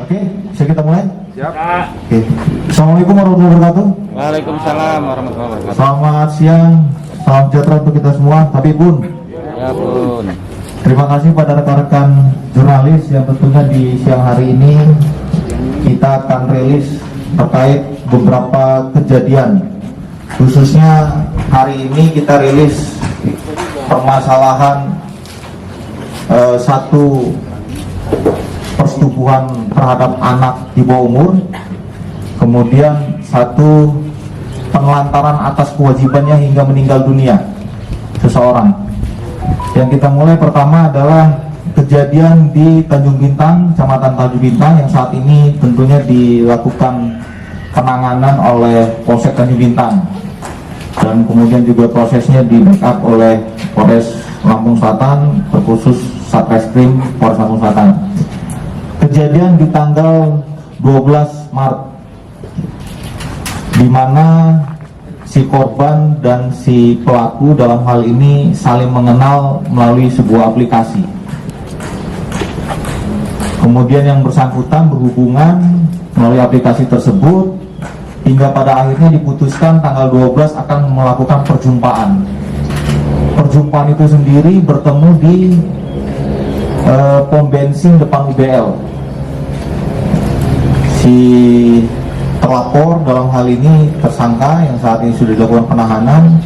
Oke, bisa kita mulai? Siap. Oke. Assalamualaikum warahmatullahi wabarakatuh. Waalaikumsalam warahmatullahi wabarakatuh. Selamat siang, salam sejahtera untuk kita semua. Tapi pun, Ya pun. terima kasih pada rekan-rekan jurnalis yang tentunya di siang hari ini kita akan rilis terkait beberapa kejadian. Khususnya hari ini kita rilis permasalahan satu persetubuhan terhadap anak di bawah umur, kemudian satu penelantaran atas kewajibannya hingga meninggal dunia seseorang. Yang kita mulai pertama adalah kejadian di Tanjung Bintang, Kecamatan Tanjung Bintang, yang saat ini tentunya dilakukan penanganan oleh Polsek Tanjung Bintang, dan kemudian juga prosesnya di backup oleh Polres Lampung Selatan, terkhusus Satreskrim Polres Lampung Selatan. Kejadian di tanggal 12 Maret, di mana si korban dan si pelaku dalam hal ini saling mengenal melalui sebuah aplikasi. Kemudian yang bersangkutan berhubungan melalui aplikasi tersebut, hingga pada akhirnya diputuskan tanggal 12 akan melakukan perjumpaan. Perjumpaan itu sendiri bertemu di pom bensin depan UBL. Si terlapor dalam hal ini tersangka yang saat ini sudah dilakukan penahanan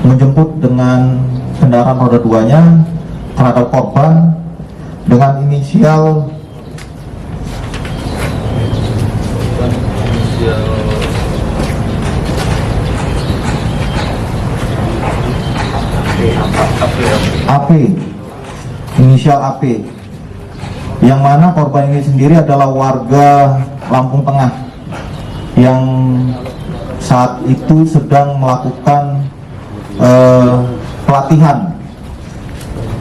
menjemput dengan kendaraan roda duanya terhadap korban dengan inisial AP, inisial AP, yang mana korban ini sendiri adalah warga Lampung Tengah yang saat itu sedang melakukan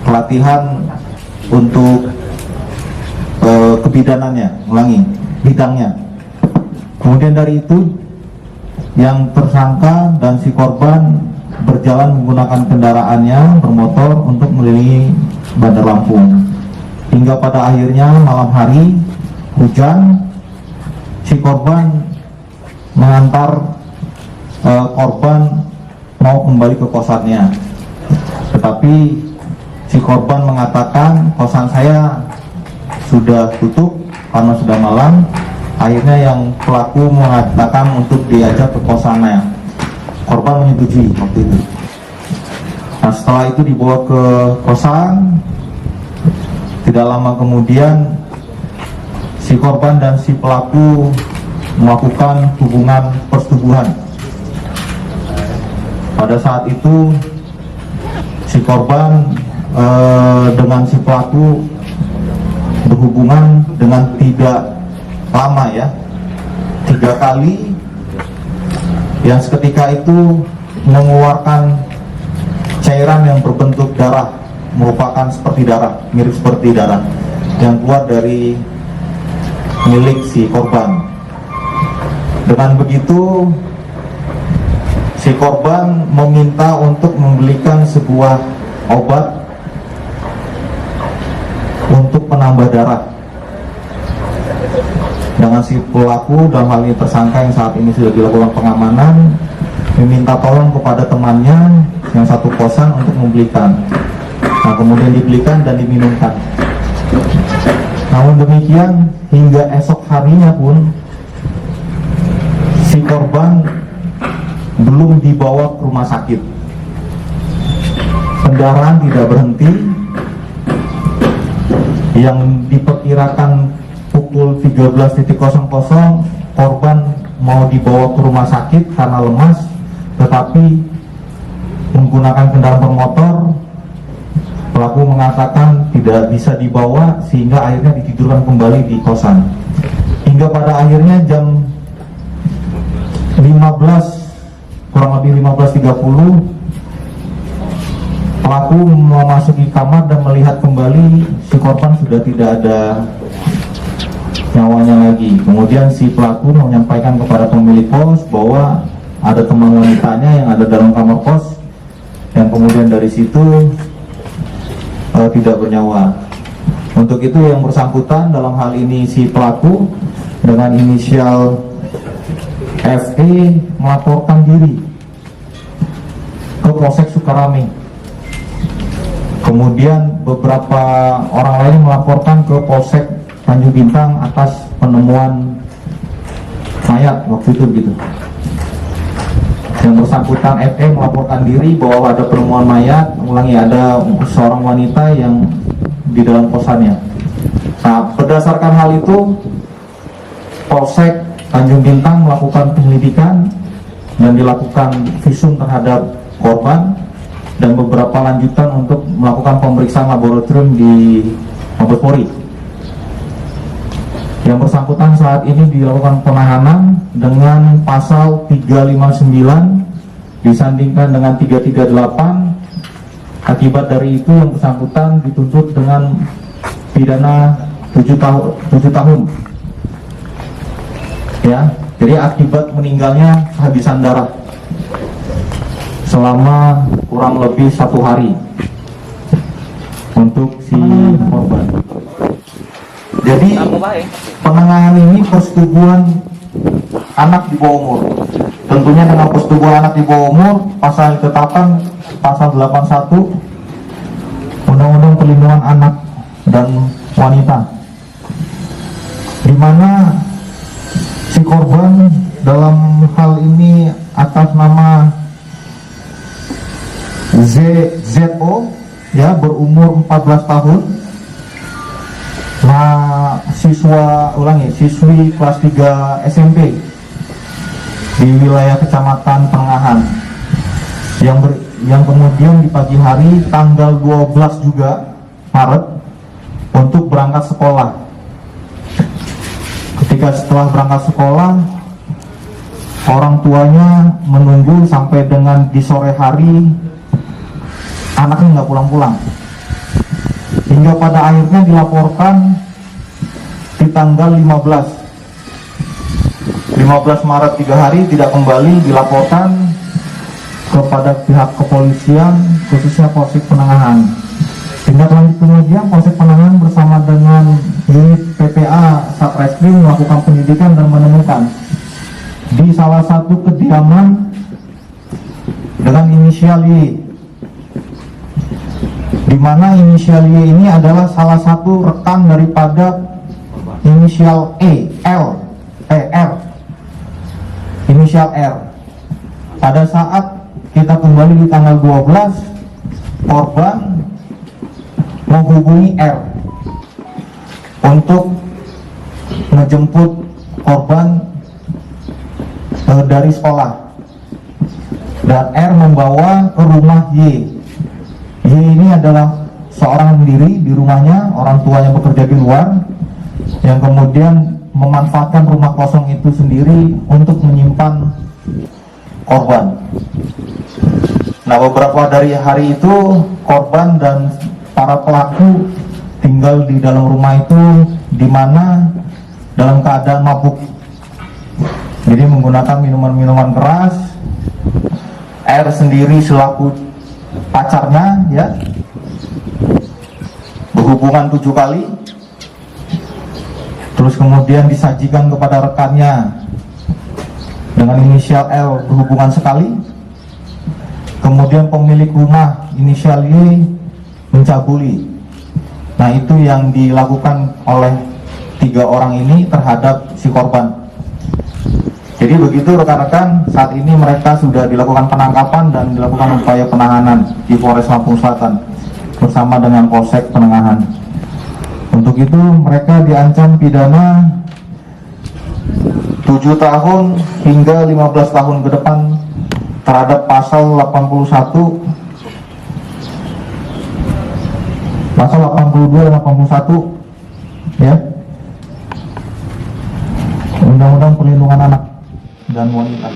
pelatihan untuk kebidanannya, bidangnya. Kemudian dari itu yang tersangka dan si korban berjalan menggunakan kendaraannya bermotor untuk mengelilingi Bandar Lampung, hingga pada akhirnya malam hari hujan, si korban mengantar korban mau kembali ke kosannya, tetapi si korban mengatakan kosan saya sudah tutup karena sudah malam. Akhirnya yang pelaku mengatakan untuk diajak ke kosannya. Korban menyetujui waktu itu. Nah, setelah itu dibawa ke kosan. Tidak lama kemudian si korban dan si pelaku melakukan hubungan persetubuhan. Pada saat itu si korban dengan si pelaku berhubungan dengan tidak lama, ya, 3 kali, yang seketika itu mengeluarkan cairan yang berbentuk darah, merupakan seperti darah, mirip seperti darah yang keluar dari milik si korban. Dengan begitu si korban meminta untuk membelikan sebuah obat untuk penambah darah. Dengan si pelaku dalam hal ini tersangka yang saat ini sudah dilakukan pengamanan meminta tolong kepada temannya yang satu kosan untuk membelikan. Nah, kemudian dibelikan dan diminumkan. Namun demikian hingga esok harinya pun si korban belum dibawa ke rumah sakit. Kendaraan tidak berhenti, yang diperkirakan pukul 13.00 korban mau dibawa ke rumah sakit karena lemas, tetapi menggunakan kendaraan bermotor, pelaku mengatakan tidak bisa dibawa sehingga akhirnya ditidurkan kembali di kosan. Hingga pada akhirnya jam 15, kurang lebih 15.30, pelaku memasuki kamar dan melihat kembali si korban sudah tidak ada nyawanya lagi. Kemudian si pelaku menyampaikan kepada pemilik kos bahwa ada teman wanitanya yang ada dalam kamar kos, yang kemudian dari situ tidak bernyawa. Untuk itu yang bersangkutan dalam hal ini si pelaku dengan inisial FE melaporkan diri ke Polsek Sukarame. Kemudian beberapa orang lain melaporkan ke Polsek Tanjung Bintang atas penemuan mayat waktu itu gitu. Yang bersangkutan FE melaporkan diri bahwa ada penemuan mayat, ada seorang wanita yang di dalam kosannya. Nah, berdasarkan hal itu, Polsek Tanjung Bintang melakukan penyelidikan dan dilakukan visum terhadap korban dan beberapa lanjutan untuk melakukan pemeriksaan laboratorium di Mabes Polri. Yang bersangkutan saat ini dilakukan penahanan dengan pasal 359 disandingkan dengan 338. Akibat dari itu yang bersangkutan dituntut dengan pidana 7 tahun. Ya, jadi akibat meninggalnya kehabisan darah selama kurang lebih 1 hari untuk si korban. Jadi penanganan ini persetubuhan anak di bawah umur. Tentunya dengan persetubuhan anak di bawah umur, pasal ketetapan pasal 81 Undang-Undang Perlindungan Anak dan Wanita, di mana si korban dalam hal ini atas nama ZO ya, berumur 14 tahun, siswi kelas 3 SMP di wilayah Kecamatan Pengahan, yang kemudian di pagi hari tanggal 12 juga Maret untuk berangkat sekolah. Ketika setelah berangkat sekolah, orang tuanya menunggu sampai dengan di sore hari anaknya nggak pulang-pulang, hingga pada akhirnya dilaporkan di tanggal 15 Maret 3 hari tidak kembali, dilaporkan kepada pihak kepolisian khususnya Polsek Penangahan. Tindak lanjut kemudian Polsek Penangahan bersama dengan unit PPA Satreskrim melakukan penyidikan dan menemukan di salah satu kediaman dengan inisial Y, di mana inisial Y ini adalah salah satu rekan daripada inisial R. Inisial R. Pada saat kita kembali di tanggal 12, korban menghubungi R untuk menjemput korban dari sekolah, dan R membawa ke rumah Y. Y ini adalah seorang sendiri di rumahnya, orang tuanya bekerja di luar, yang kemudian memanfaatkan rumah kosong itu sendiri untuk menyimpan korban. Nah, beberapa dari hari itu korban dan para pelaku tinggal di dalam rumah itu, di mana dalam keadaan mabuk, jadi menggunakan minuman-minuman keras. R sendiri selaku pacarnya ya, berhubungan 7 kali, terus kemudian disajikan kepada rekannya dengan inisial L berhubungan sekali. Kemudian pemilik rumah inisial Y mencabuli. Nah, itu yang dilakukan oleh 3 orang ini terhadap si korban. Jadi begitu rekan-rekan, saat ini mereka sudah dilakukan penangkapan dan dilakukan upaya penahanan di Polres Lampung Selatan bersama dengan Polsek Penangahan. Untuk itu mereka diancam pidana 7 tahun hingga 15 tahun ke depan terhadap pasal 82 dan 81 ya, Undang-Undang Perlindungan Anak dan Wanita.